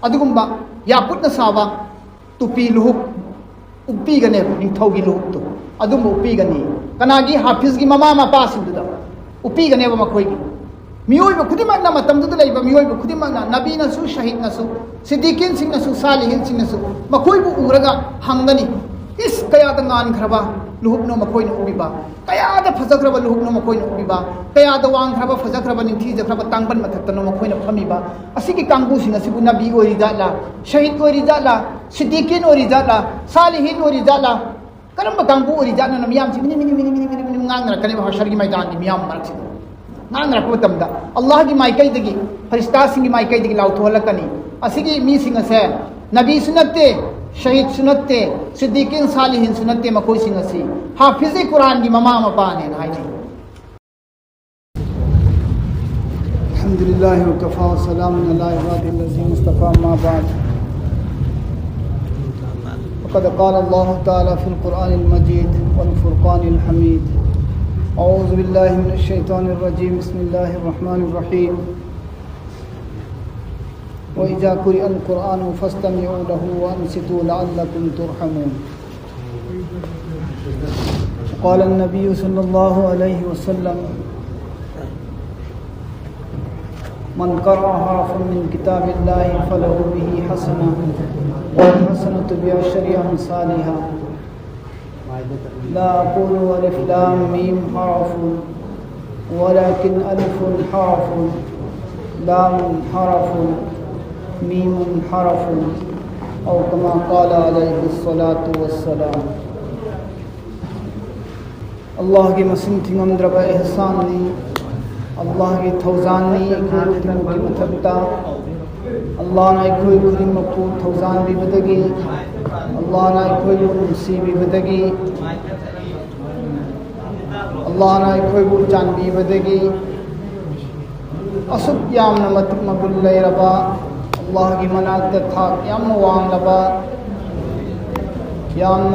अदुगुम्बा याकुटना साबा तुपी लुहुक उपीगने निथौगी लुहुक तो अदुम उपीगनी कनागी हाफिज की ममा मपा सिंदुदा उपीगने व मखोई मियोय खुदिमक ना मतम दुद लेबा मियोय खुदिमक ना नबी नसु शहीद नसु सिद्दीकीन सिंह नसु सालिहीन सिंह नसु मखोय बु उरगा हंगनी इस कयाद गान खरबा लुहुकनो मखोय उबीबा कयाद फजखरबा लुहुकनो मखोय उबीबा कयाद वांग खरबा फजखरबा निथि जखरबा तांबन मथक्तनो मखोय फमीबा असिगी कांगबु सिंह असिबु नबी ओरि जाला शहीद ओरि जाला सिद्दीकीन ओरि जाला सालिहीन ओरि जाला करम कांगबु ओरि जाला न मियाम सिंह मिनि ngang कने हशर की मैदान की मियाम मरक सिंह ngang रखबा तमदा अल्लाह की माइकई दगी फरिश्ता सिंह की माइकई दगी लाउथोलकनी असिगी मी सिंह से नबी सुनते शहीद सुनते सिद्दीकीन सालिहीन सुनते मखोई सिंह असि हाफिज कुरान की ममा मपा ने नाई अल्हम्दुलिल्लाह व कफा व सलामुन अला इबादिल्लज़ीन मुस्तफा मा बाद फ़क़द क़ाल अल्लाहु तआला फ़िल क़ुरआनिल मजीद वल फ़ुरक़ानिल हमीद औज़ु बिल्लाहि मिनश शैतानिर रजीम बिस्मिल्लाहिर रहमानिर रहीम व इज़ा क़ुरिअल क़ुरआनु फ़स्तमिऊ लहु व अंसितू लअल्लकुम तुरहमून क़ाल अन्नबी सल्लल्लाहु अलैहि वसल्लम मन क़रअ हरफ़न मिन किताबिल्लाहि फ़लहु बिही हसना वल हसनतु बिअशरि अम्सालिहा ला अक़ूलु अलिफ़ लाम मीम हरफ़ुन वलाकिन अलिफ़ुन हरफ़ुन लामुन हरफ़ुन मीमुन हरफ़ुन औ कमा क़ाल अलैहिस्सलातु वस्सलाम अल्लाह की मसीम थिंगमद्रब एहसानी अल्लाह की थौजानी की मथबता अल्लाह ना कोई खुदी मकू थौजान भी बदगी अल्लाह ना कोई मुसी भी बदगी अल्लाह ना कोई बुलचान भी बदगी असुब याम नमत मबुल रबा अल्लाह की मनात था याम वांग लबा याम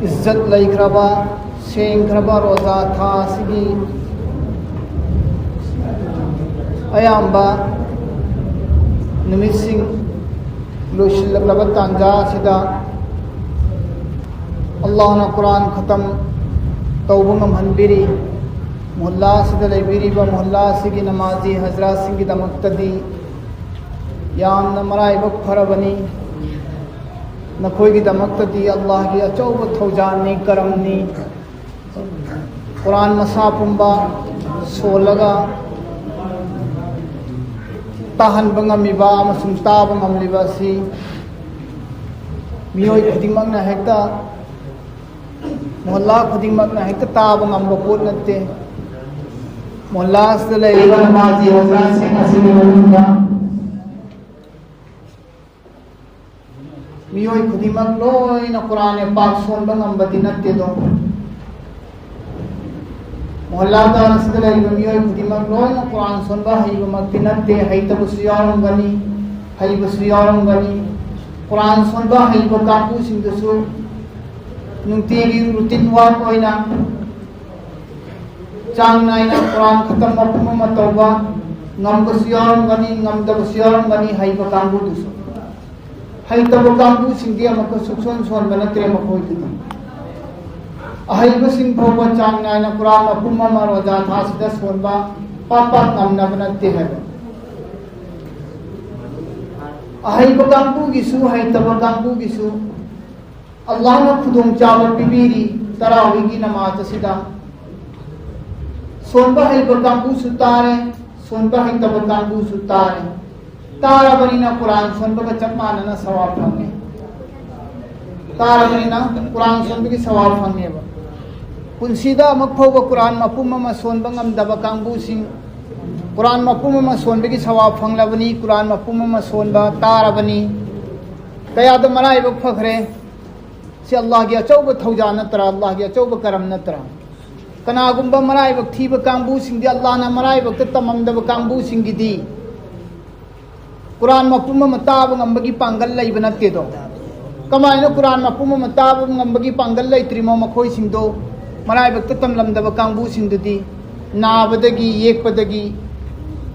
इज्जत लईखरबा सेंखरबा रोज़ा था सिगी अयाम्बा नुमिसिंग लोशिलबा तांजा सिदा अल्लाह ना कुरान खत्म तौबा मनबिरी मोहल्ला सिदा लेबिरीबा मोहल्ला सिगी नमाजी हजरा सिगी दमक्तदी याम न मराइब फरबनी नखोई की दमक्तदी अल्लाह की अचौब थौजानी करमनी कुरान मसापुंबा सोलगा ताहन बंगमिबा अमसुम ताब ngमलिबासी मियोय खुदिमकना हेक्ता मोहल्ला खुदिमकना हेक्ता ताब ngमबा पोत नते मोहल्ला से लेबा नमाजी हजरात से नसीब मनुंगा मियोय खुदिमक लोय न कुरान पाक सोन ngमबदी नते दो मोहल्ला दारसदले मियोय खुदिमक लोय न कुरान सोनबा हईबमक्ति नते हईतबसु यारंगनी हईबसु यारंगनी कुरान सोनबा हईब कापू सिंदसु नुंतीगी रूटीन वर्क ओइना चांग नाइना कुरान खत्म मफुम मतौबा ngambसु यारंगनी ngमदबसु यारंगनी हईब कांगु दुसु हईतब कांगु सिंदी अमक सुखसोन सोन बनत्रे मखोइदि अहैब सिंह फौबा चांग नाइना कुरान मफुम रोजा था सिदा सोनबा पापा ngमनब नते है अहैब कांगु गिसु हईतब कांगु गिसु अल्लाह ने खुदुम चावल पिबीरी तरावी की नमाज सिदा सोनबा हईब कांगु सुतारे सोनबा हईतब कांगु सुतारे तारा बनीना कुरान सोनबा चपमाना सवाब फंगे तारा बनीना कुरान सोनबा की सवाब फंगे पुंसीदा मफौबा कुरान मफुम सोनबा ngमदबा कांगबुसिंग कुरान मफुम सोनबगी सवाब फंगलबनी कुरान मफुम सोनबा तारबनी कयाद मराइब फखरे से अल्लाह की अचौब थौजा नत्र अल्लाह की अचौब करम नत्र कनागुंबा मराइब थीब कांगबुसिंग दी अल्लाह ना मराइब तममदब कांगबुसिंग दी कुरान मफुम ताब ngambagi पांगल लैब नते दो कमायना कुरान मफुम ताब ngambagi पांगल लैत्रिमो मखोई सिंदो मराइब तमलमदब कांगबुसिंग दी नाबदगी येकपदगी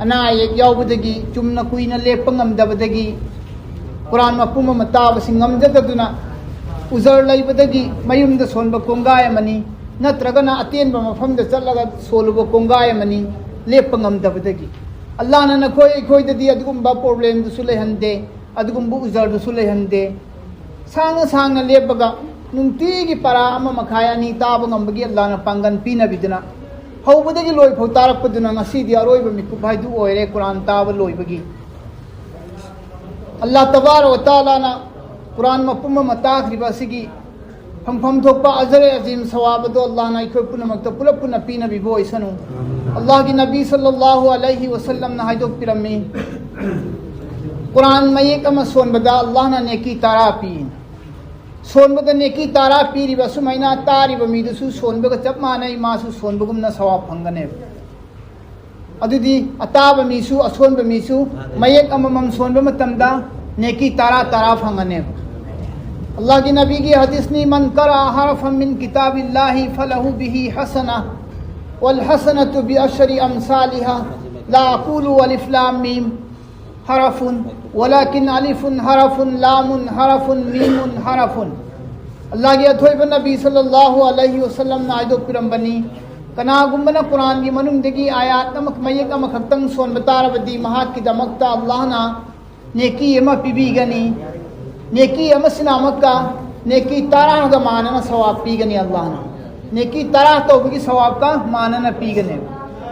अना अयेक यावबदगी चुमना कुइना लेप ngamdabadagi Quran mapum ama tabasi ngamjadaduna uzar laibadagi mayumda sonba kongai amani natragana atenba mafamda challaga soluba kongai amani lepa ngamdabadagi Allah na nakoi ekoi dadi adugumba problem du sulehande adugumbu uzar du sulehande sanga lepaga nungtigi para ama makhaya ni taba ngambagi Allah na pangan pina biduna hawbadagi loi phau tarappaduna ngasi di aroiba mikku bhaidu oire Quran taba loibagi Allah tabar wa ta'ala na Quran mapumma matakriba sigi pham thokpa azare azim sawabado Allah na ikoi puna makta puna pina bibo isanu Allah ki nabi sallallahu alaihi wasallam na haidok pirammi Quran mayek ama sonbada Allah na neki tarapi sonbada neki tarapi riba sumaina tariba midusu sonbaga chap manai masu sonbagumna sawab phangane adudi ataba misu asonba misu mayek amamam sonba matamda neki tara phangane Allah ki nabi ki hadis ni man qara harfan min kitabillahi falahu bihi hasana wal hasanatu bi ashri amsalha la aqulu alif lam mim harfun walakin alifun harfun lamun harfun mimun harfun Allah ki athoiba nabi sallallahu alaihi wasallam na aido pirambani kana gumbana Quran ki manungdagi ayat namak mayek ama khaktang son batarabadi mahat ki damakta Allah na neki ama pibigani neki ama sinamakka neki tarah ga manana sawab pigani Allah na neki tarah to bi sawab ka manana pigane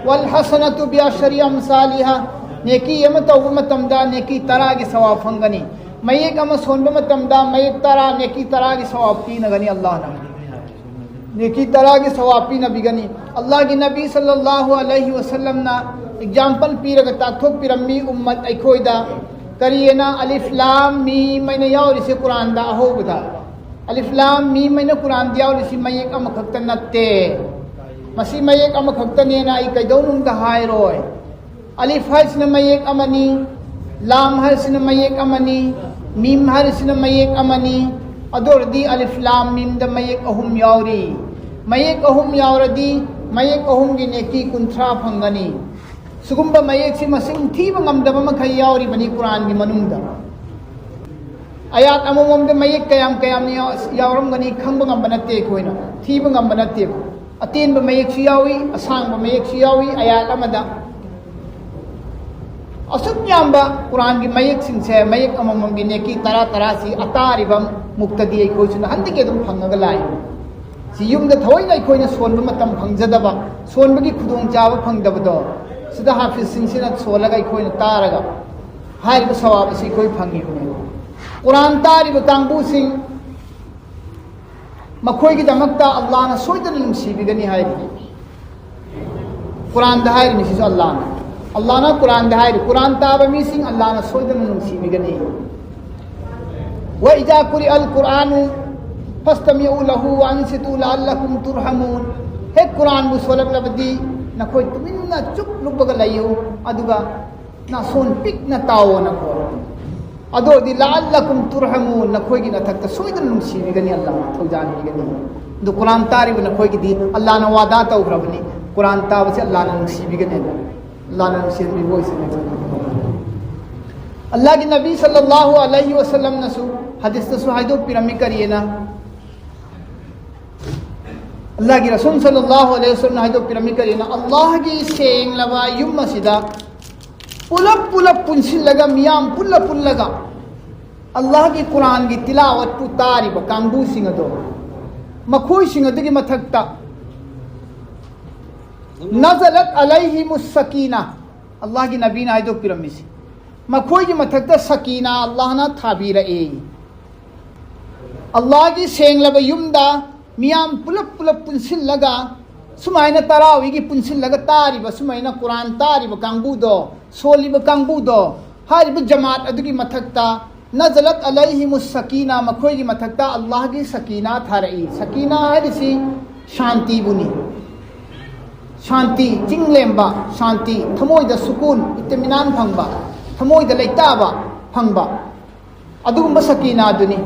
wal hasanatu bi ashri amsalha neki ama to matamda neki tarah gi sawab phangani mayek ama sonba matamda mayek tarah neki tarah gi sawab pinagani Allah na neki tarah gi sawab pinabigani Allah ki nabi sallallahu alaihi wasallam na example piraga tathok pirammi ummat aikhoida kariyena alif lam mim maina yauri se Quran da ahobda alif lam mim maina Quran da yauri si mayek ama khakta natte masi mayek ama khakta ne na ai kaidonung da hairoi alif hasna mayek amani lam hasna mayek amani mim hasna mayek amani adordi alif lam mim da mayek ahum yauri mayek ahum yauradi mayek ahum gi neki kunthra phangani sugumba mayek si masing thiba ngamdaba makhai yauri bani Quran gi manungda ayat amomom de mayek kayam ni yauram gani khangba ngamba natte koina thiba ngamba natte atin ba mayek si yawi asang ba mayek si yawi ayat amada asuk nyamba Quran gi mayek sing se mayek amomom gi neki tara si ataribam muktadi ai koisuna handi ke dum phangaga lai si yumda thawaina ai koina sonba matam phangjadaba sonbagi khudong chaba phangdabado sida hafiz sing sina solaga ai koina taraga hariba sawab si koi phangi Quran tariba kangbu sing makhoi gi damakta Allah na soidana nungsibigani hairi Quran da hairi misi Allah na Quran da hairi Quran taba mi sing Allah na soidana nungsibigani wa idza quri al quranu fastami'u lahu wa ansitu la'allakum turhamun he Quran bu solak labdi na khoi tuminna chup lubbaga layu aduga na son pik na tawo na ko ado di la'allakum turhamun na khoi gi na thakta soidan nungsi gani Allah thaujan gani du Quran tarib na khoi gi di Allah na wada ta ugrabni Quran ta wase Allah na nungsi gani Allah na nungsi bi voice Allah ki nabi sallallahu alaihi wasallam nasu hadis ta suhaido pirami kariyena Allah ki rasul sallallahu alaihi wasallam haido pirami karina Allah ki seng laba yum masida pulap punsil laga miyam pullaga Allah ki Quran ki tilawat pu tari ba kangbu singado makhoi singado ki mathakta nazalat alaihimus sakina Allah ki nabi na haido pirami si makhoi ki mathakta sakina Allah na thabira e Allah ki seng laba yumda miyam pulap punsil laga sumaina tarawi gi punsil laga tariba sumaina Quran tariba kangbu do soliba kangbu do hariba jamaat adugi mathakta nazalat alaihimus sakina makhoi gi mathakta Allah gi sakina tharai sakina hadisi shanti buni shanti jinglemba shanti thamoi da sukun itminan phangba thamoi da leitaba phangba adugumba sakina duni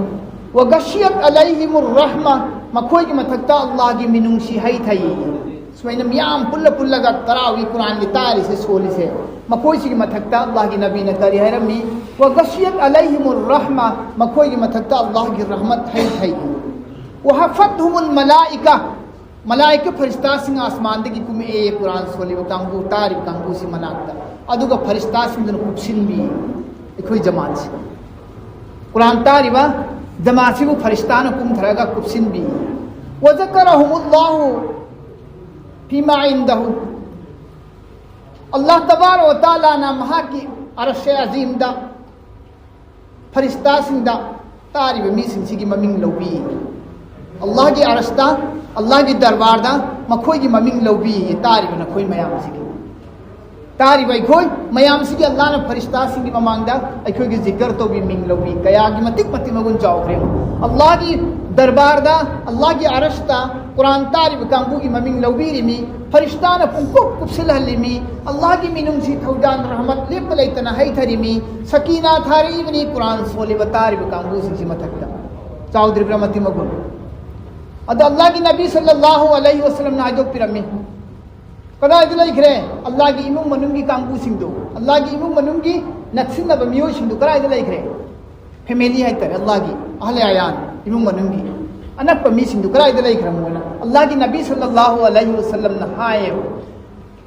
wa gashiyat alaihimur rahma makhoi gi mathakta Allah gi minungsi hai thai सुमाइना मियाम पुल्ला पुल्लागा तरावी Quran की तारी से सोली से मकोई सी मथक्ता अल्लाह की नबी ने करी हरमी व गशियत अलैहिमुर रहमा मकोई की मथक्ता अल्लाह की रहमत है व हफतहुमुल मलाइका मलाइका फरिश्ता सिंह आसमान दगी कुम ए कुरान सोली कांगू तारी कांगू सी मनाक्ता अदुगा फरिश्ता सिंह दन कुपसिन भी इकोई जमात से कुरान तारीबा जमात से वो फरिश्ता न कुम थरगा कुपसिन भी व ज़करहुमुल्लाहु फीमा इंदहु अल्लाह तबारक व तआला ना महा की अरश अजीम दा फरिश्ता सिंह दा तारीब मी सिंह की ममिंग लौबी अल्लाह की अरश दा अल्लाह की दरबार दा मखोई की ममिंग लौबी तारीब न खोई मयाम सिंह तारीब अखोई मयाम सिंह अल्लाह ने फरिश्ता सिंह की ममांग दा अखोई की जिक्र तो भी मिंग लौबी कया की मतिक मति मगुन जाओ अल्लाह की दरबार दा अल्लाह की अरश दा कुरान तारीब कांगू की ममिंग लौबी रिमी फरिश्ता ने पुंको कुपसिल हलिमी अल्लाह की मिनुम सी थौदान रहमत लिप लेतना है थरिमी सकीना थारीब नी कुरान सोले तारीब कांगू सी मथक्ता चौधरी ब्रह्मति मगुन अद अल्लाह की नबी सल्लल्लाहु अलैहि वसल्लम ना जो पिरमी कदा इदला लिख रहे अल्लाह की इमुम मनुंगी कांगू सिंधु अल्लाह की इमुम मनुंगी नक्सिन न बमियो सिंधु करा इदला लिख रहे फैमिली है तर अल्लाह की अहले आयान इमुम मनुंगी अनक पमी सिंधु करा इदला लिख रहा अल्लाह की नबी सल्लल्लाहु अलैहि वसल्लम न हाय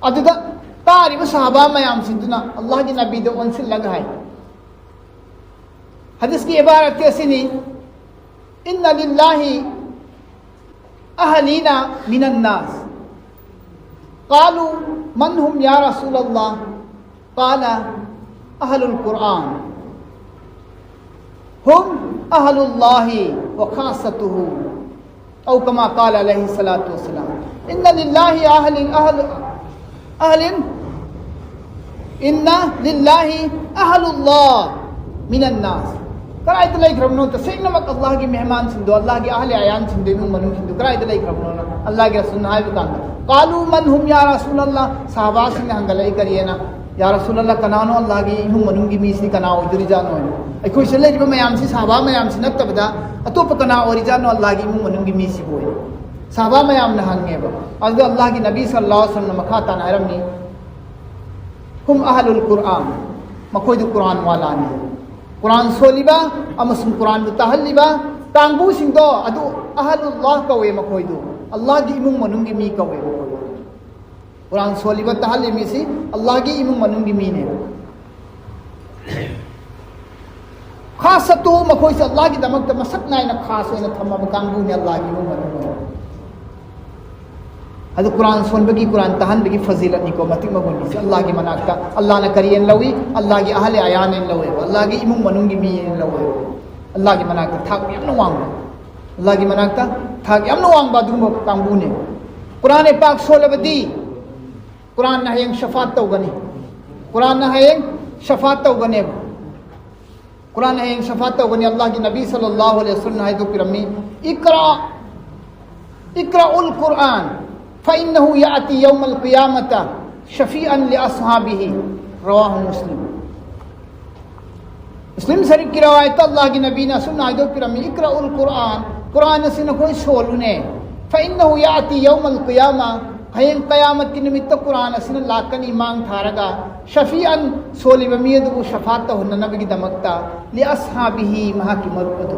अदुदा तारिब सहाबा मयाम सिंधुना अल्लाह की नबी दो उनसे लगा है हदीस की इबारत कैसी नहीं इन्ना लिल्लाहि अहलीना मिनन नास कालू मन हुम या रसूलल्लाह काला अहलुल कुरान हुम अहलुल्लाहि व खासतुहु औ कमा काल अलैहि सलातु वस्सलाम इन्ना लिल्लाहि अहलुल्लाह मिनन नास करा इतला इकरमनो तो सही नमक अल्लाह की मेहमान सिंधु अल्लाह के अहले आयान सिंधु इमुम मनुम सिंधु करा इतला इकरमनो अल्लाह के रसूल नाय बता कालू मन हुम या रसूल अल्लाह सहाबा सिंह हंगलाई करिए ना या रसूल अल्लाह कनानो अल्लाह की इमुम मनुम की मीसी कनाओ इधर जानो है अखोई चले जब मयाम से सहाबा मयाम से नतबदा अतोप कना और जानो अल्लाह की इमुम मनुम की मीसी बोए सहाबा मयाम न हंगे बा अज अल्लाह की नबी सल्लल्लाहु अलैहि वसल्लम मखाता नरमनी हुम अहलुल कुरान मखोई कुरान वाला ने कुरान सोलिबा अमसुम कुरान तहलिबा तांगबू सिंदो अदु अहलुल्लाह कवे मखोइदो अल्लाह की इमुम मनुम की मी कवे कुरान सोलिबा तहलि मी सी अल्लाह की इमुम मनुम की मी ने खासतु मखोइ से अल्लाह की दमक मसक नाय न खास होने थम्मा कांगबू ने अल्लाह की इमुम मनुम अदु कुरान सोनबगी कुरान तहन बगी फजीलत निको मति मगुनी से अल्लाह की मनाकता अल्लाह ने करियन लवी अल्लाह की अहले आयान ने लवे अल्लाह की इमुम मनुंगी मी ने लवे अल्लाह की मनाकता थाक यम नवांग अल्लाह की मनाकता थाक यम नवांग बादुम कांगू ने कुरान पाक सोलबदी कुरान न हयंग शफात तौगनी कुरान न हयंग शफात तौगने कुरान न हयंग शफात तौगनी अल्लाह की नबी सल्लल्लाहु अलैहि वसल्लम है तो पिरमी इकराउल कुरान फ़इन्नहु याती यौमल क़ियामत शफ़ीअन लिअस्हाबिही रवाहु मुस्लिम मुस्लिम शरीफ की रवायत अल्लाह की नबी ने सुना दो पिरमी इक़राउल कुरान कुरान से न कोई सोलुने फ़इन्नहु याती यौमल क़ियामा हयंग क़यामत की निमित्त कुरान से न लाकनी मांग थारगा शफ़ीअन सोली बमियदु शफ़ात हुन नबी की दमकता लिअस्हाबिही महा की मरुदु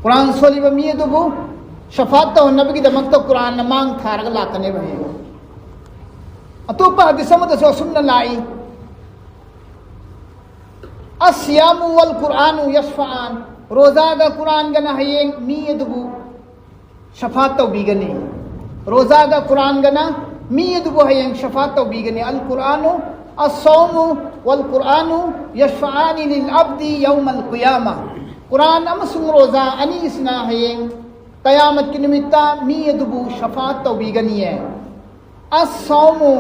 कुरान सोली बमियदु शफात तो नबी की दमक तो कुरान न मांग थारग लाकने भये अतोपा हदीस में तो सुन्न लाई अस्यामु वल कुरानु यशफान रोजा का कुरान गना हयेंग मीयदबु शफात तो बीगने रोजा का कुरान गना मीयदबु हयेंग शफात तो बीगने अल कुरानु अस्सौमु वल कुरानु यशफानी लिल अब्दी यौमल क़ियामा कुरान अमसुम रोजा अनीसना हयेंग क़यामत की निमित्ता मीयदबु शफात तो बीगनी है अस्सौमु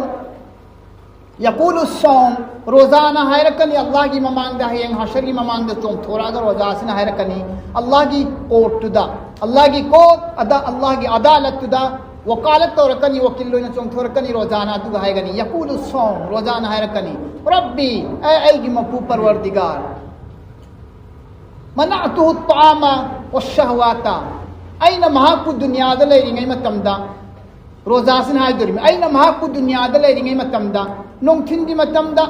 यक़ूलु सौम रोज़ाना हैरकनी अल्लाह की ममांगदा है हशर की ममांगदा चों थोड़ा अगर रोज़ा से ना हैरकनी अल्लाह की कोर्ट तुदा अल्लाह की कोर्ट अदा अल्लाह की अदालत तुदा वकालत तो रकनी वकील ने चों थोड़ा कनी रोज़ाना तू हैगनी यक़ूलु सौम रोज़ाना हैरकनी रब्बी ऐ की मपू परवरदिगार मनाअतुहु तआमा वश्शहवाता अइना महाकु दुनिया दा लेरिंगै मतमदा रोजासिन हाइदोरिम अइना महाकु दुनियादा लेरिंगै मतमदा नोंथिनगी मतमदा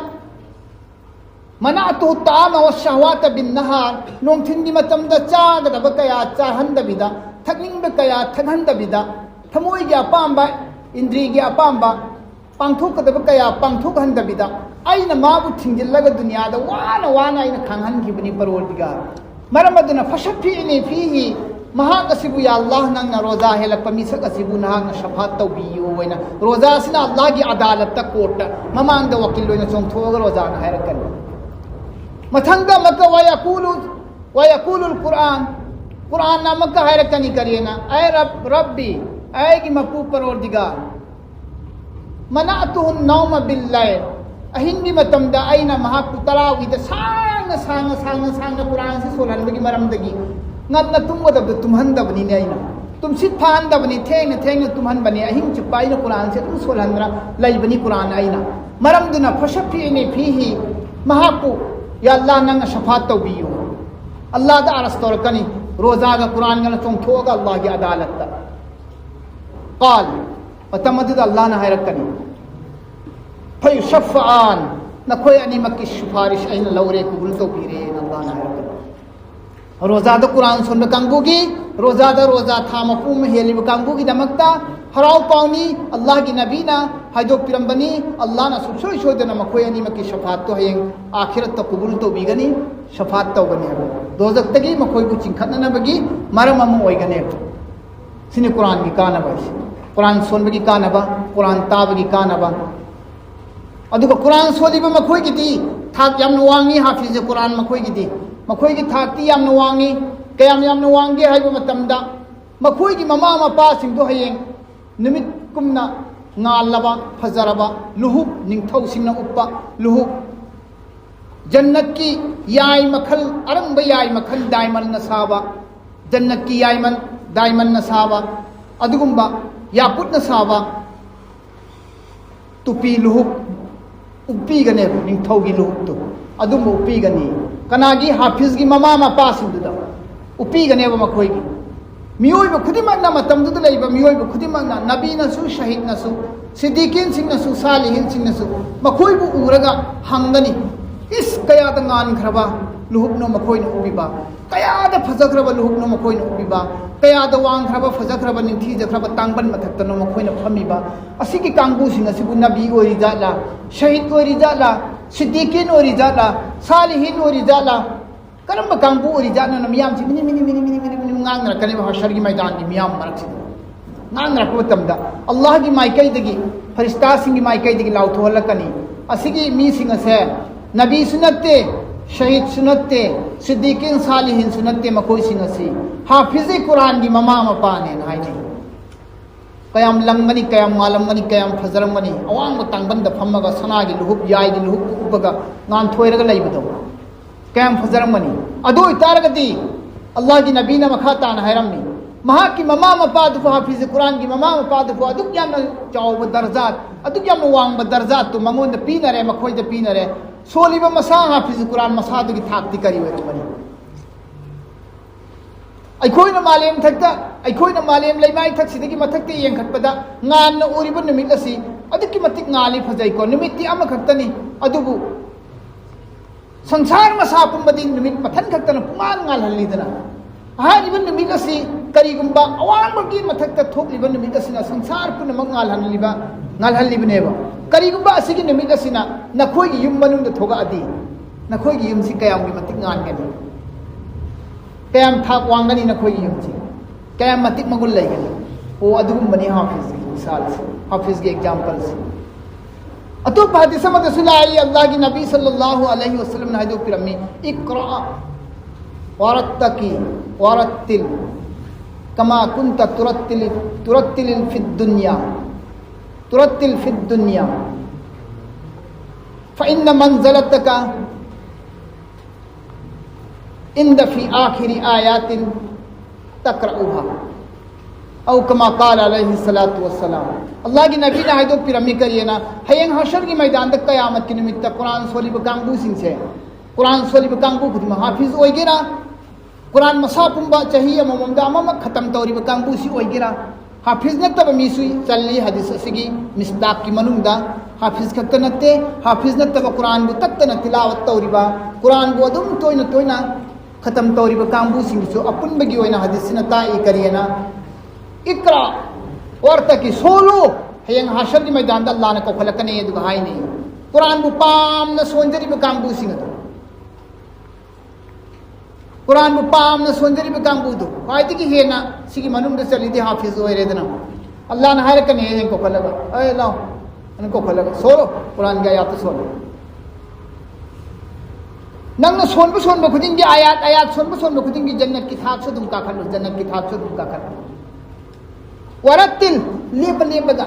मनातु ताम व शहवात बिन नहार नोंथिनगी मतमदा चागदब कया चाहंदबिदा थकनिंग कया थकहंदबिदा थमोइगी अपांबा इंद्रिगी अपांबा पांथोकदब कया पांथोकहंदबिदा अइना माबु थिंजिल्लगा दुनियादा वाना वाना अइना खांहनगिबनि परवरदिगार मरम अदुना फशफिनी फीही महाक असिबु या अल्लाह नंगना रोजा हेलक मिसक असिबु नहांगना शफात तौबियो वैना रोजा सिना अल्लाह की अदालत तक कोर्ट ममांगदा वकील लोइना चोंथोगा रोजा ना हैरकन मथंगा मक्का वयकुलुल कुरान कुरान ना मक्का हैरकनी करिएना ऐ रब्बी ऐ की मपू परवरदिगार मनातुहुन नौम बिल्लैल अहिंगी मतमदा अइना महाकु तरावीदा सांग कुरान से सोलहनबगी मरमदगी ngana tumgada tumhandabani ne aina tumsit phandabani theng tumhanbani ahing chupaina quran se tum solhandra laibani quran aina maramduna fashafi ne fihi mahapu ya allah nang shafat tawbiyu allah da arastorkani roza ga quran ngana chongthoga allah gi adalat ta qal watamadid allah na hayrakani fay shafaan na koy ani makki shufarish aina lawre kubul tawbire allah na hayrakani रोजादा Quran सुन कांगूगी रोजादा रोजा था मफूम हेलिब कांगूगी दमकता हराव पावनी अल्लाह की नबीना हाइदो पिरंबनी अल्लाह ना सुसोय सोदना मखोय अनि मकी शफात तो हयंग आखिरत तो कबूल तो बिगनी शफात तो बनी है दोजक तगी मखोय को चिंखतना बगी मरम अम ओइगने सिने कुरान की कानबा कुरान सुन बगी कानबा कुरान ताब की कानबा अदुग कुरान सोलिब मखोय की दी थाक याम वांगी हाफिज कुरान मखोय की दी मखोई थाक्ति याम वांगी कयाम वांगे है मतमदा मखोई की ममा मपा सिंधु हयेंग निमित कुमना ngalaba fajaraba luhuk ningthau singna uppa luhuk jannat ki yai makhal arang ba yai makhal diamond na saba jannat ki yai man diamond na saba adugumba yakut na saba tupi luhuk uppi gane ningthau gi luhuk tu adum uppi gani kanagi hafiz gi mama mapa sinduda uppi gane ba makhoi gi मियोई खुदिमक मतमदुद लेब मियोई खुदिमक नबी नसु शहीद नसु सिद्दीकीन सिंह नसु सालिहीन सिंह नसु मखोई बु उरगा हंगनी इस कयाद गानख्रबा लुहुकनो मखोइन उबिबा कयाद फजख्रबा लुहुकनो मखोइन उबिबा कयाद वांख्रबा फजख्रबा निंथि जख्रबा तांबन मथक्तनो मखोइन फमिबा असिकी कांगु सिंह सिबु नबी ओरि जाला शहीद ओरि जाला सिद्दीकीन ओरि जाला सालिहीन ओरि जाला करम कांगु ओरि जाना मियाम सि mini mini mini mini mini ngang kani ba hashar gi maidan gi miyam marak si ngang ra ko tamda allah gi maikai dagi farishta sing gi maikai dagi lau thol kani asigi mi sing ase nabi sunatte shahid sunatte siddiqin salihin sunatte makoi sing ase hafiz quran gi mama mapa ne nai ni kayam langani kayam malamani kayam fajaramani awang ba tangban da phammaga sana gi luhub yai gi luhub ubaga ngan thoiraga laibado kayam fajaramani adu itaragati अल्लाह की नबी ने मखाता हैरमी महा की mama मपाद हाफिज कुरान की mama मपाद अदुक याम चाव दर्जात अदुक याम वांग दर्जात तो मंगोंद पीनरे मखोइद पीनरे सोलिब मसा हाफिज कुरान मसाद की थाक्ति करी वे मनी अखोइन मालेम थक्ता अखोइन मालेम लेमाई थक सिदगी मथक्ते येंखटपदा ngan उरिब निमित असि अदुक मतिक ngali फजै को निमित्ति अम खक्तनी अदुबु संसार मसा पुंबदी निमित मथन खक्तन पुंगाल ngal हल्लीदना हारिबन निमित असि करिगुंबा अवांबगी मथक्त थोकलिबन निमित असिना संसार पुनमक ngal हल्लीबनेबा करिगुंबा असिगी निमित असिना नखोइगी युम मनुंग थोगा अदि नखोइगी युम सि कयामगी मतिक ngal गनि कयाम थाक वांगनी नखोइगी युम सि कयाम मतिक मगुल लैगनि ओ अदुगुंबनी हाफिज की मिसाल से हाफिज के एग्जांपल से अतो हदीस में सुनाई अल्लाह की नबी सल्लल्लाहु अलैहि वसल्लम ने हदीस पिरमी इक्रा वरत्तिल कमा कुंत तुरत्तिल फिद दुनिया फइन्न मंज़लतक इंद फी आखिरी आयातिन तक़रउहा औ कमा काल अलैहि सलातु वस्सलाम अल्लाह की नबी ने हाइदो पिरमी करिए ना हयंग हशर की मैदान तक कयामत की निमित्त कुरान सोलिब कांगू सिंह से कुरान सोलिब कांगू खुद हाफिज ओइगेरा कुरान मसा पुंबा चाहिए ममदा मम खत्म तौरिब कांगू सी ओइगेरा हाफिज नत्तब मीसु चली हदीस असिगी मिस्दाक की मनुंगदा हाफिज खत्त नत्ते हाफिज नत्तब कुरान बु तत्तना तिलावत तौरिबा कुरान बु अदुम तोयना तोयना खत्म तौरिबा कांबु सिंगसु अपुनबगी ओइना हदीसना ताई करियना इकरा औरता की सोलो हेयंग हाशर की मैदान दा अल्लाह ने कोखलकने दुगा हाय नहीं कुरान बु पाम न सोंजरिबा कांबु सिंगदो कुरान बु पाम न सोंजरिबा कांबु दो फायदे की हेना सिगी मनुंग चलीदे हाफिज ओइरेदना अल्लाह ने हायरकने हेयंग कोखलगा ए लाओ अनको कोखलगा सोलो कुरान की आयत सोलो नंगना सोनबु सोनबु खुदिंग की आयत सोनबु सोनबु खुदिंग की जन्नत की थाक से दुम का खल्लो जन्नत की थाक से दुम का खल्लो वरतिल लेबगा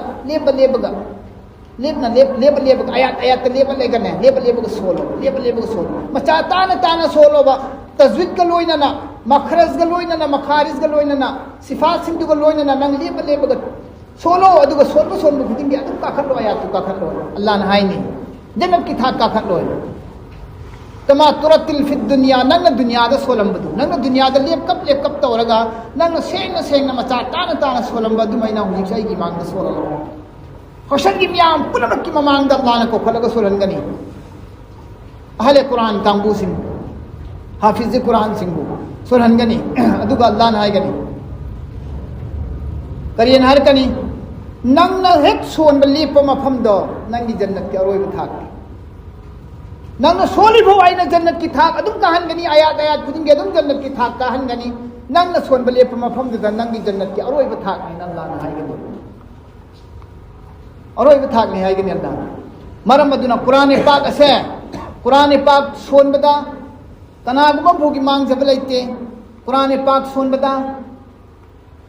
आयत लेबगा सोलो मचा ताना सोलो बा तजवीद का लोइना मखरज का लोइना मखारिज का लोइना सिफात सिंधु का लोइना नंग लेबगा सोलो अदुगा सोनबु सोनबु खुदिंग की अदुम का खल्लो आयत का खल्लो अल्लाह ने हायनी जन्नत की थाक का खल्लो तमा तुरतिल फिद दुनिया नंग दुनिया दा सोलंबदु नंग दुनिया दा लेप कप तौरगा नंग सेंग मचा ताना सोलंबदु मैना हुजिक सही की मांग दा सोललो होशन की मियाम पुनमक की मांग दा अल्लाह ने को फलगा सोलंगनी अहले कुरान कांबू सिंह हाफिज कुरान सिंह सोलंगनी अदुगा अल्लाह ने हायगनी करियन हर कनी नंग न हेक सोन बलीप मफम दो नंगी जन्नत के अरोय थाक नंग सोली भो आइना जन्नत की थाक अदुम कहनगनी आयात खुदिंगे अदुम जन्नत की थाक कहनगनी नंग न सोन बलेप मफम द नंगी जन्नत की अरोय थाक है अल्लाह ने हायगनी अरोय थाक ने हायगनी अल्लाह मरम अदुना कुरान पाक असे कुरान पाक सोन बदा कनागुम भोगी मांग जब लेते कुरान पाक सोन बदा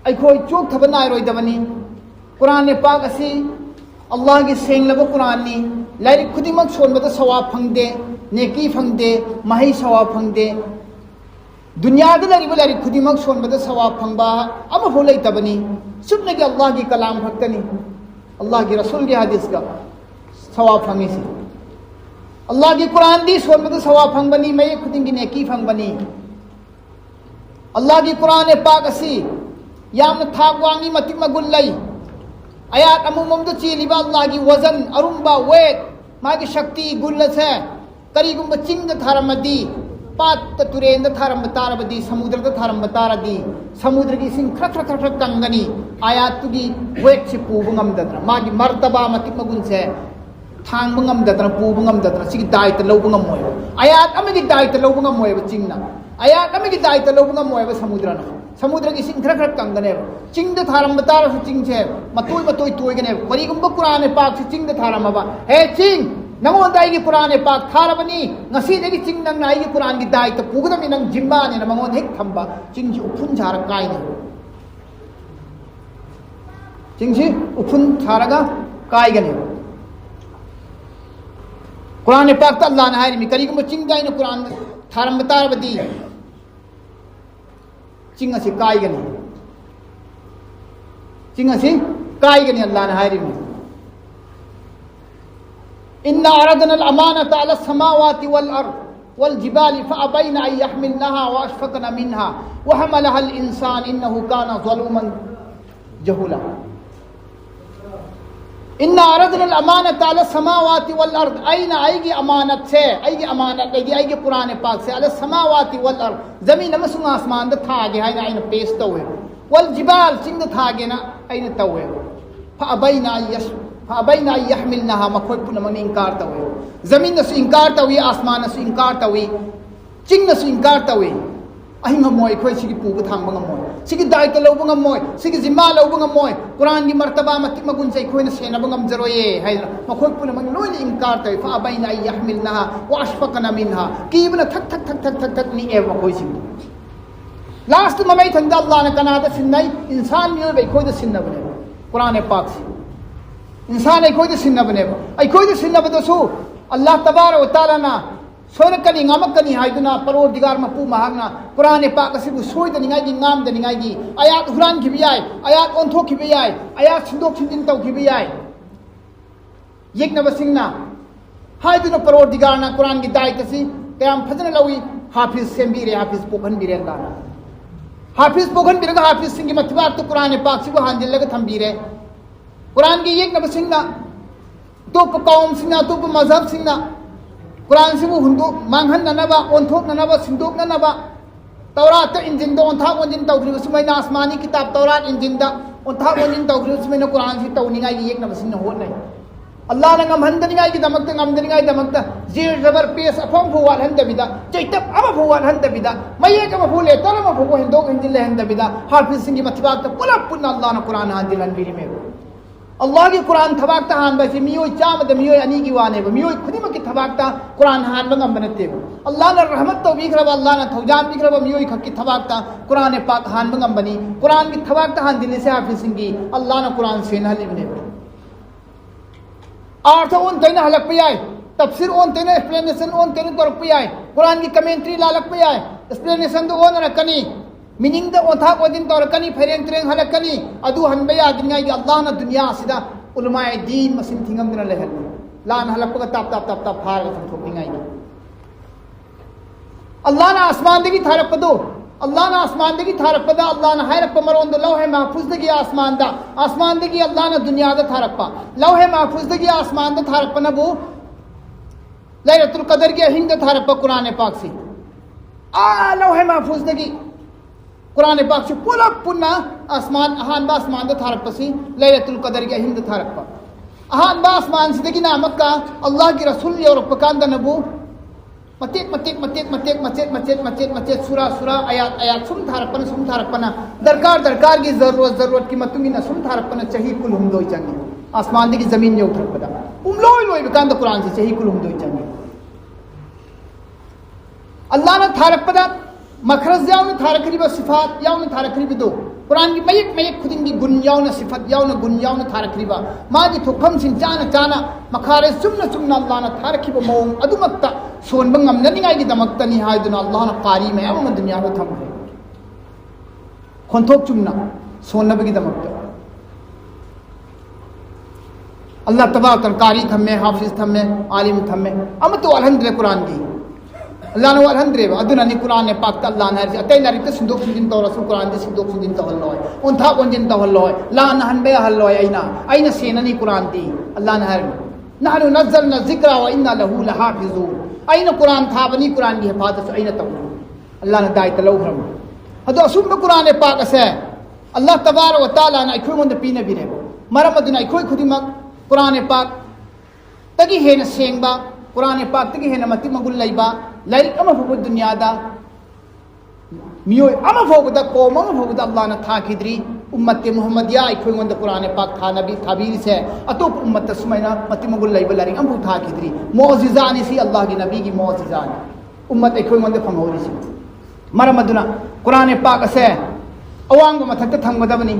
अखोय चोक थबना रोयदबनी कुरान पाक असी अल्लाह की सेंगलब कुरान नी लाइक खुदिमक सोनबदा सवाब फंगदे नेकी फंगदे मही सवाब फंगदे दुनिया लाइक खुदिमक सोनबदा सवाब फंगबा अब हो लेतबनी सुबह के अल्लाह की कलाम फक्तनी अल्लाह की रसूल की हदीस का सवाब फंगी से अल्लाह की कुरान दी सोनबदा सवाब फंगबनी मैं खुदिंगी नेकी फंगबनी अल्लाह की कुरान पाक असी याम थाक वांगी मतिक मगुल लई आयात अमुमम चीलिबा अल्लाह की वजन अरुम्बा वेट मागी शक्ति गुल से करीगुम चिंग थारमदी पात तुरेन थारम तारबदी समुद्र थारम तारदी समुद्र की सिंह खर खर खर कंगनी आयात की वेट से पूब ngमदद्र मागी मर्तबा मतिक मगुन से थांग ngमदद्र पूब ngमदद्र सिगी दायित्व लौब ngमोय आयात अमगी दायित्व लौब ngमोय चिंगना आयात अमगी दायित्व लौब ngमोय समुद्रना समुद्र की सिंह खर कंगने चिंग थारम तार चिंग से मतोय तोयगने करीगुम कुरान पाक से चिंग थारमबा हे चिंग नमोदाई कुरान पाक थारबनी ngसीदगी चिंग नंग नाई कुरान की दायित्व पुगदमी नंग जिम्माने नमोन हेक थंबा चिंग जी उफुन झार कायने चिंग जी उफुन थारगा कायगने कुरान पाक त अल्लाह ने हायरमी करीगुम चिंग दाइन कुरान थारम तारबदी चिंग असी कायगने अल्लाह ने हायरमी इन्ना अरदना अल अमानता अला समावाति वल अर्द वल जिबाली फअबैना अन यहमिलनहा व अशफकना मिनहा व हमलहा अल इंसान इन्नहु काना ज़लूमन जहूला इन्ना अरदना अल अमानता अला समावाति वल अर्द आईना आएगी अमानत से आएगी कुरान पाक से अला समावाति वल अर्द जमीन अमसुंग आसमान द थागे हाइना आईना पेश तवे वल जिबाल चिंग थागे ना आईना तवे फअबैना यहमिलनहा मखोय पुनमनि इंकार तवे जमीन न इंकार तवे आसमान न इंकार तवे चिंग न इंकार तवे अहि ngमोय खोय सिगी पुब थांग ngमोय सिगी दायित्व लौब ngमोय सिगी जिम्मा लौब ngमोय कुरान की मर्तबा मतिक मगुन से खोय न सेनब ngमजरोये हायना मखोय पुनमनि लोय इंकार तवे फअबैना यहमिलनहा व अशफकना मिनहा कीबना थक नि एव मखोय सिगी लास्ट ममै थंदा अल्लाह ने कनादा सिन्नाई इंसान मिल बे खोय द सिन्नबने कुरान पाक से इंसान अखोद सिन्नबनेब अखोद सिन्नबदसु अल्लाह तबारक व तआला ना सोरकनी ngमकनी हाइदुना परोदिगार मपु महागना कुरान पाक असिबु सोइदनिगाई ngamदनिगाई आयात हुरान खिबियाय आयात ओंथो खिबियाय आयात सिंदोक सिंदिन तौ खिबियाय यकनबसिंगना हाइदुना परोदिगार ना कुरान की दायित्व सि कयाम फजन लवी हाफिज सेंबिरे हाफिज पोखन बिरे अल्लाह हाफिज पोखन बिरगा हाफिज सिंह मथिबार तो कुरान पाक सिबो हांजिल थम्बीरे कुरान की येकनबसिंगना तोप कौम सिंगना तोप मजहब सिंगना कुरान सिबो हुंदो मांगहननबा ओंथोकननबा सिंदोकननबा तौरात इंजिन दो ओंथा ओंजिन तौग्रिबो सुमैना आसमानी किताब तौरात इंजिन दा ओंथा ओंजिन तौग्रिबो सुमैना कुरान सि तौनिगाई येकनबसिंगना होनाय अल्लाह ने ngam की दमकता ngamdanigai दमकता जीर जबर पेस अफम फुवाल हंदबिदा चैतप अमा फुवाल हंदबिदा मये कम फुले तरम फुवो हिंदो हिंदिल हंदबिदा हाफिज सिंह मथिबाक त पुला पुना अल्लाह ने कुरान हादिल हंबिरी में अल्लाह की कुरान थबाक हान बसी मियोय चामद मियोय अनि की वाने मियोय खुदिम की थबाक कुरान हान बंगम बनते अल्लाह ने रहमत तो बिखरब अल्लाह ने थौजान बिखरब मियोय खकी थबाक कुरान पाक हान बंगम बनी कुरान की थबाक हान दिल से हाफिज सिंह की अल्लाह ने कुरान से नहली बने अर्थ ओन तैना हलक पे आए तफसीर ओन तैना एक्सप्लेनेशन ओन तैना तौर पे आए कुरान की कमेंट्री लालक पे आए एक्सप्लेनेशन तो ओन रखनी मीनिंग द ओथा को दिन तौर कनी फेरें त्रें हलक कनी अदु हनबे यादिंगा कि अल्लाह ने दुनिया सिदा उलमाए दीन मसिन थिंगम दिन लेहल लान हलक को ताप ताप ताप ताप फार को ठोकिंगाई अल्लाह ने आसमान देगी थारक पदो अल्लाह ने आसमान देगी थारक पदा अल्लाह ने हायरक पमरों दो लौहे महफूज देगी आसमान देगी अल्लाह ने दुनिया दा थारक पा लौहे महफूज देगी आसमान दा थारक पा नबू लैलतुल कदर के हिंद थारक पा कुरान पाक से लौहे महफूज देगी कुरान पाक से पूरा पुन्ना आसमान अहान बा आसमान दा थारक पा से लैलतुल कदर के हिंद थारक पा अहान बा आसमान से देगी नामक का अल्लाह की रसूल और पकांदा नबू मतेक मतेक मतेक मतेक मचेत मचेत मचेत मचेत सुरा सुरा आयात आयात सुम थारपना दरकार की जरूरत की मतुंगी ना सुम थारपना चाहिए कुल हम दो चाहिए आसमान की जमीन ने उतर पदा लोई बेकांद कुरान से चाहिए कुल हम दो चाहिए अल्लाह ने थारक पदा मखरज यावने थारकरी बा सिफात यावने थारकरी दो कुरान की मयक खुदिंग की गुण यावने सिफत यावने गुण यावने थारकरी बा मागी थोखम सिंह चाना मखारे सुमना अल्लाह ने थारकी बा मौम अदुमत्ता सोनबंग ननिगाई की दमकतनी हायदुना अल्लाह ने कारी में अब दुनिया को थम है खोंथोक चुमना सोनब की दमकता अल्लाह तबारक कारी थमे हाफिज थमे आलिम थमे अब तो अल्हम्दुलिल्लाह कुरान की अल्लाह ने अल्हम्दुलिल्लाह अदुना नि कुरान पाक अल्लाह ने अतै लारिक सिंदोक सिंदिन तौरसु कुरान दि सिंदोक सिंदिन तहल्लोय उनथा कोंजिन तहल्लोय ला नहनबे हल्लोय आइना सेननी कुरान दी अल्लाह ने हर नहनु नज़लना ज़िक्रा व इन्ना लहू लहाफिज़ून आइना कुरान थाबनी कुरान की हिफाजत आइना तब अल्लाह ने दायित्व लौहरम अदो असुम कुरान पाक असे अल्लाह तबारक व तआला ने अखोय मोंद पीने बिरे मरम अदुना अखोय खुदिमक कुरान पाक तगी हेन सेंगबा कुरान पाक तगी हेन मति मगुल लैबा लाइक अमा फुब दुनियादा मियोय अमा फुबदा कोम अमा फुबदा अल्लाह ने थाखिद्री उम्मत मुहम्मदिया अखोय मोंद कुरान पाक था नबी थाबीर से अतोप उम्मत सुमैना मति मगुल लैबा लारि अम फुब थाखिद्री मौजिजा नि सी अल्लाह की नबी की मौजिजा उम्मत अखोय मोंद फंगहोरी सी मरम अदुना कुरान पाक असे अवांग मथक थंगदबनी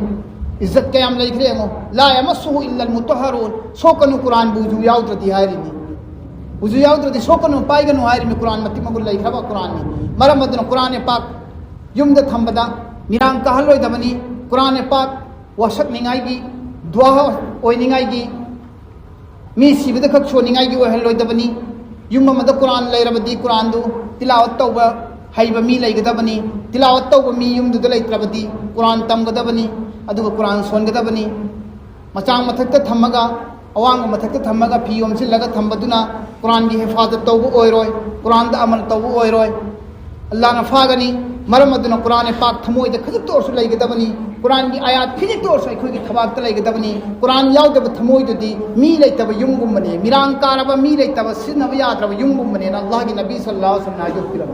इज्जत कयाम लेखरे मो ला यमस्सुहु इल्लल मुतहहरून सोकनु कुरान बुजु याउद्रति हायरिनी बुजु याउद्रति सोकनु पाइगनु हायरि में कुरान मति मगुल लेखबा कुरान नि मरम अदुना कुरान पाक युमद थंबदा मिरांग कहलोय दबनी कुरान पाक वशक निंगाई की दुआ ओय निंगाई की मी सिबद खक सो निंगाई की ओहलोय दबनी युम मद कुरान लेरबदी कुरान दु तिलावत तौबा हाइबा मी लेगदबनी तिलावत तौबा मी युमदु लेत्रबदी कुरान तमगदबनी अदुगा कुरान सोनगदबनी मचांग मथक्ता थम्मगा अवांग मथक्ता थम्मगा फियोम से लगा थम्बदुना कुरान की हिफाजत तौबु ओयरोय कुरान दा अमल तौबु ओयरोय अल्लाह ने फागनी मरम अदुना कुरान पाक थमोय दे खजिक तोर सु लेगदबनी कुरान की आयात खजिक तोर सु अखोय की थबाक त लेगदबनी कुरान यावदब थमोय दुदी मी लेतब युंगुम मने मिरांग कारब मी लेतब सिनब याद्रब युंगुम मने अल्लाह की नबी सल्लल्लाहु अलैहि वसल्लम नाजो फिरम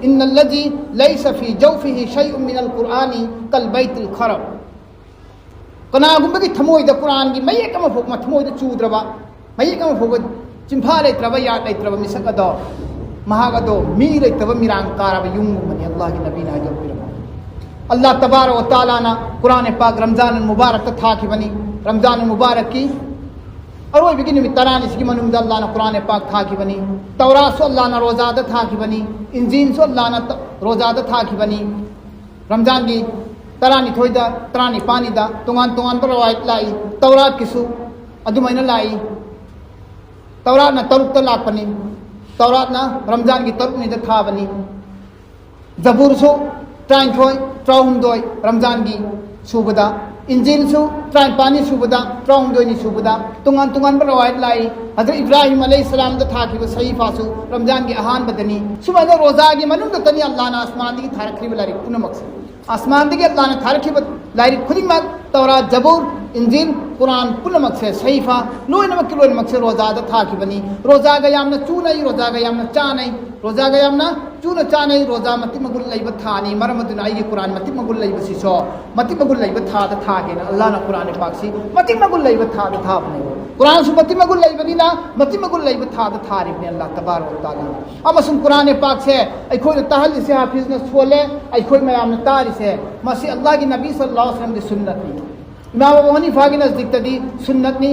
इन्नल्लज़ी लैसा फी जौफिही शैउन मिनल कुरानी कल बैतुल खरब कनागुंबगी थमोयद कुरान की मयक अमा फोक थमोयद चूद्रबा मयक अमा फोक चिंफा लेत्रबा याद लेत्रबा मिसक अदो महागदो मी लेत्रबा मिरांग कारब युंगुमनि अल्लाह की नबी नाजो फिरम अल्लाह तबारक व तआला ना कुरान पाक रमजान मुबारक थाखिबनी रमजान मुबारक की अरोय बिगिन में तरान इसकी मनुंग अल्लाह ने कुरान पाक थाखिबनी तौरात सो अल्लाह ने रोज़ाद थाखिबनी इंजील सो अल्लाह ने रोज़ाद थाखिबनी रमजान की तरानी थोइदा तरानी पानीदा तुंगान तुंगान पर रवायत लाई तौरात किसु अदुमैना लाई तौरात ना तरुक त लापनी तौरात ना रमजान की तरुक ने थाबनी ज़बूरसु त्राइथोय त्राहुमदोय रमजान की सूबदा इंजिलसु त्राइपानी सूबदा त्राहुमदोयनी सूबदा तुंगान तुंगान रवायत लाई हजरत इब्राहिम अलैहिस्सलाम दा थाखिब सहीफासु रमजान की अहान बदनी सुबह रोजा की मनुंग तनी अल्लाह ना आसमान की थारखरी लारी पुनमक आसमान की अल्लाह ने थारखी लारी खुदिमक तौरात ज़बूर इंजिल कुरान पुनमक से सहीफा लोइनमक से रोजा दा थाखिबनी रोजा ga yamna chunai roza ga yamna chanai roza ga yamna chuna chanai roza mati magul laiba thani maramaduna ai quran mati magul laiba si so mati magul laiba tha da tha ge na allah na quran pak si mati magul laiba tha da tha bne quran su mati magul laiba ni na mati magul laiba tha da tha ri ne allah tabarak wa taala amasum quran pak se ai khoi tahal se hafiz na sole ai khoi mayam na tari se masi allah ki nabi sallallahu alaihi wasallam di sunnat ni imam abu hanifa ki nazdik tadi sunnat ni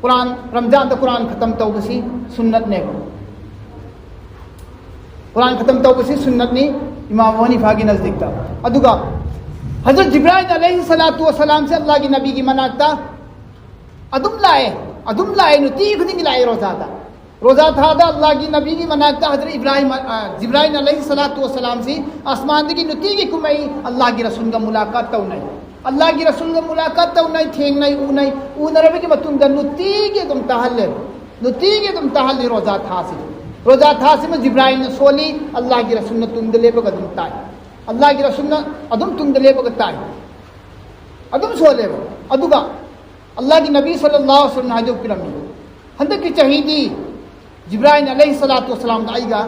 Quran Ramzan the Quran खत्म तौबसी सुन्नत ने कुरान खत्म तौबसी सुन्नत ने इमाम Hanifa की नजदीक था अदुगा हजरत जिब्राइल अलैहिस्सलातु वस्सलाम से अल्लाह की नबी की मनाकता अदुम लाए नुती खुदिंग लाए रोजा था अल्लाह की नबी की मनाकता हजरत इब्राहिम जिब्राइल अलैहिस्सलातु वस्सलाम से आसमान की नुती की कुमई अल्लाह की रसूल का मुलाकात तो नहीं अल्लाह की रसूल का मुलाकात तो नहीं थेंग नहीं ऊ नरबे के मतुंग नुती के तुम तहल रोजा था से में जिब्राइल ने सोली अल्लाह की रसूल ने तुंग ले बग तुम ताई अल्लाह की रसूल ने अदम तुंग ले बग ताई अदम सोले अदुगा अल्लाह की नबी सल्लल्लाहु अलैहि वसल्लम हाजो पिरमी हंद की चाहिदी जिब्राइल अलैहिस्सलातु वस्सलाम का आईगा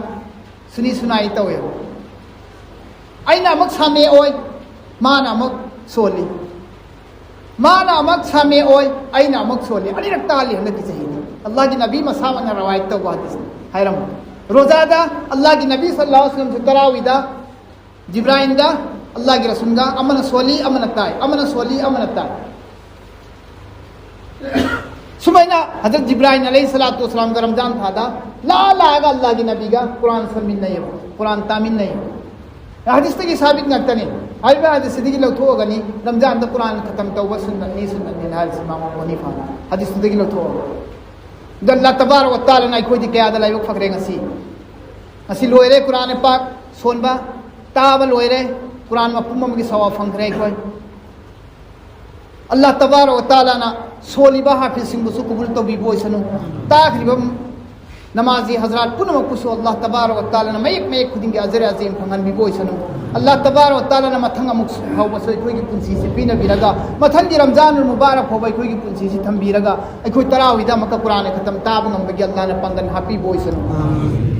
सुनी सुनाई तो है आईना मक सामे ओय माना मक सोली माना मक सामे ओय आईना मक सोली अली रखता अली हंद की चाहिदी अल्लाह की नबी मसावा ने रवायत तो हदीस हैरम रोजादा अल्लाह की नबी सल्लल्लाहु अलैहि वसल्लम से तरावीदा जिब्राइल दा अल्लाह की रसूल दा अमन सोली अमन ताई सुबह हजरत जिब्राइल अलैहिस्सलातु वस्सलाम का रमजान था ला अल्लाह की नबी का कुरान फरमिन नहीं है कुरान तामिन नहीं है हदीस की साबित नक्तनी हाइबा हदीस सिद्दीकी लौथोगनी रमजान द कुरान खत्म तौबा सुन्नत नहीं हादिस इमाम हनीफा हदीस सिद्दीकी लौथो अल्लाह तबारक व तआला ना कोई क्या the live Phakare ngasi Loyare Quran पाक सोनबा ताबा लोयरे कुरान मपुम की सवा फंगरे कोई अल्लाह तबारक व तआला ना सोलिबा हाफिज सिंह बुसु कबूल तो भी बोइसनु ताखरिबम नमाजी हजरात पुनम कुसु अल्लाह तबारक व तआला ना मयक खुदिंग अजर अजीम फंगन भी बोइसनु अल्लाह तबारक व तआला ना मथंग अमुक हाउबस कोई की पुंसी से पीना बिरगा मथंग की रमजान मुबारक हो कोई की पुंसी से थम बिरगा कोई तरावीदा मक कुरान खत्म ताब नंबर के अल्लाह ने पंगन हापी बोइसनु